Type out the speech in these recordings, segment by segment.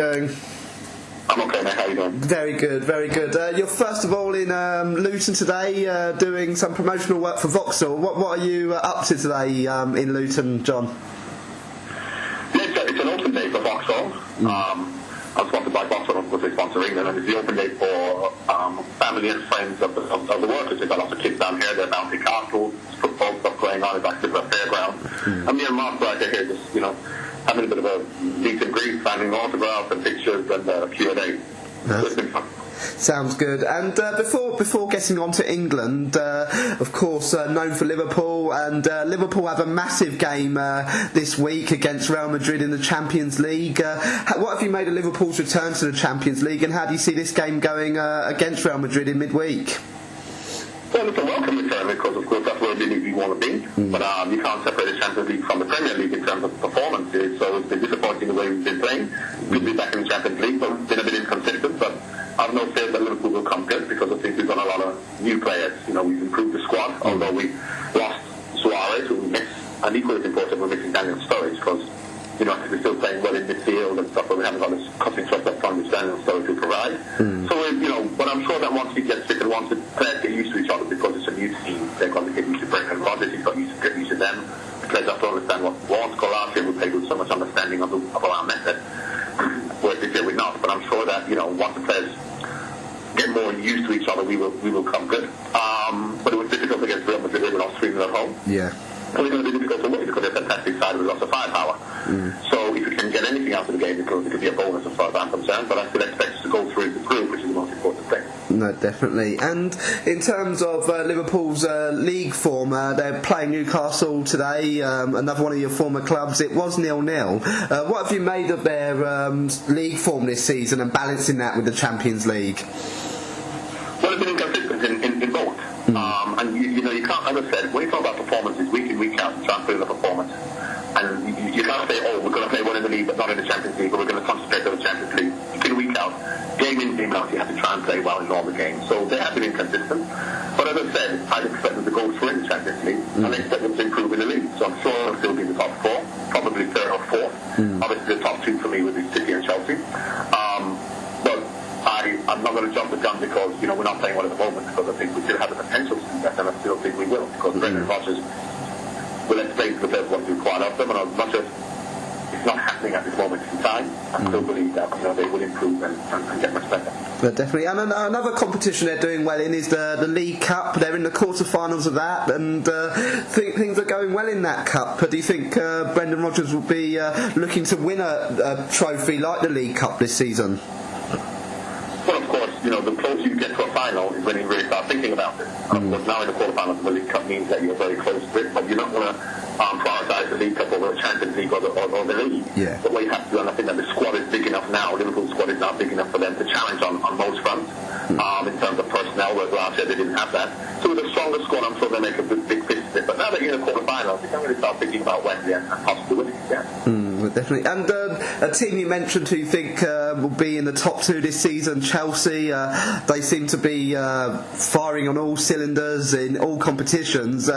Doing? I'm okay, mate. How you doing? Very good, very good. You're first of all in Luton today, doing some promotional work for Vauxhall. What are you up to today in Luton, John? Yeah, it's an open day for Vauxhall. I'm sponsored by Vauxhall, of course, they sponsor England, and it's the open day for family and friends of the workers. They've got lots of kids down here. They're down to Newcastle. Football stuff going on. It's actually a fairground. And me and Mark right here just, having a bit of a meet and greet, signing autographs and pictures and Q&A. So it's been fun. Sounds good. And before getting on to England, of course, known for Liverpool, and Liverpool have a massive game this week against Real Madrid in the Champions League. What have you made of Liverpool's return to the Champions League, and how do you see this game going against Real Madrid in midweek? Well, it's a welcome return because, of course, that's where we want to be. But you can't separate the Champions League from the Premier League in terms of performances. So it's been disappointing the way we've been playing. We'll be back in the Champions League, but we've been a bit inconsistent. But I've no fear that Liverpool will come good because I think we've got a lot of new players. We've improved the squad, although we lost Suarez, who we missed. And equally important, we're missing Daniel Sturridge because, I think we're still playing well in midfield and stuff, but we haven't got this cutting trust up front which Daniel Sturridge will provide. So, but I'm sure that once he gets fit and once the players get used to each other because it's a new team, they're going to get used to Brendan Rodgers, he's got used to get used to them. The players have to understand what wants. Last year we played with so much understanding of our method, whereas this year we're not. But I'm sure that, once the players get more used to each other, we will come good. But it was difficult against Real Madrid. We lost 3-0 at home. Yeah. And it's going to be difficult to win because they're a fantastic side with lots of firepower. So if we can get anything out of the game, it could be a bonus as far as I'm concerned. But I still expect us to go through the group, which is the most important thing. No, definitely. And in terms of Liverpool's league form, they're playing Newcastle today, another one of your former clubs. It was 0-0. What have you made of their league form this season and balancing that with the Champions League? Well, it's been inconsistent in both. And you can't, as I said, when you talk about performances, week in, week out, you try and put in a performance. And you can't say, we're going to play well in the league, but not in the Champions League, or we're going to concentrate on the Champions League. Week in, week out, game in, game out, you have to try and play well in all the games. So they have been inconsistent. But as I said, I'd expect them to go through in the Champions League, and I expect them to improve in the league. So I'm sure they'll still be in the top four, probably third or fourth. Obviously, the top two for me would be City and Chelsea. I'm not going to jump the gun because, we're not playing well at the moment because I think we still have the potential to do that, and I still think we will because Brendan Rodgers will explain to the players what's required of them, and as much as it's not happening at this moment in time, I still believe that they will improve and get much better. But definitely. And another competition they're doing well in is the League Cup. They're in the quarter-finals of that, and things are going well in that cup. Do you think Brendan Rodgers will be looking to win a trophy like the League Cup this season? Well, of course, the closer you get to a final is when you really start thinking about it. And of course, now in the quarterfinals of the League Cup means that you're very close to it, but you're not going to prioritise the League Cup over the Champions League or the League. Yeah. But what you have to do, and I think that the squad is big enough now, Liverpool's squad is now big enough for them to challenge on most fronts in terms of personnel, whereas last year they didn't have that. So with a stronger squad, I'm sure they make a big fist of it. But now that you're in the quarterfinals, you can't really start thinking about Wednesday and possibly winning. Yeah. Definitely. And a team you mentioned who you think will be in the top two this season, Chelsea, they seem to be firing on all cylinders in all competitions.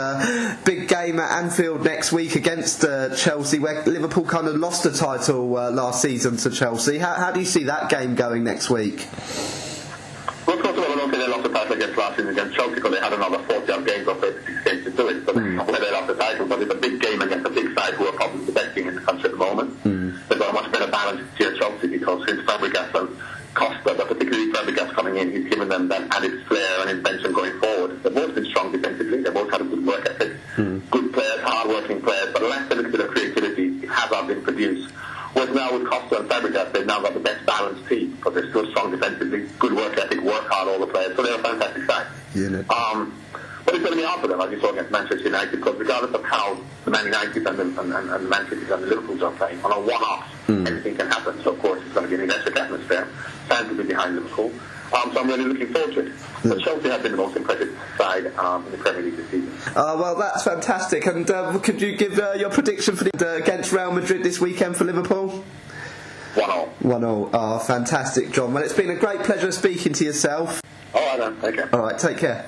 Big game at Anfield next week against Chelsea, where Liverpool kind of lost the title last season to Chelsea. How do you see that game going next week? Well, first of all, I don't think they lost the title against last season against Chelsea because they had another 40-odd games or 36 games to do it. So whether they lost the title, but it's a big game against a big side who are probably the best team in the country at the moment. They've got a much better balance here at Chelsea because since Fabregas and Costa, but particularly Fabregas coming in, he's given them that added flair and invention going forward. They've both been strong defensively. They've both had a good work ethic. Good players, hard-working players, but less a little bit of creativity hasn't been produced. Whereas now with Costa and Fabregas, they've now got the best balanced team because they're still strong defensively, good work ethic, work hard, all the players. So they're a fantastic side. But it's going to be hard for them, as you saw against Manchester United, because regardless of how the Man United and Man City and the Liverpool are playing, on a one-off, anything can happen. So, of course, it's going to be an electric atmosphere. Fans will be behind Liverpool. So I'm really looking forward to it. But Chelsea have been the most impressive side in the Premier League this season. Well, that's fantastic. And could you give your prediction for against Real Madrid this weekend for Liverpool? 1-0. 1-0. Oh, fantastic, John. Well, it's been a great pleasure speaking to yourself. All right, then. Take care. All right, take care.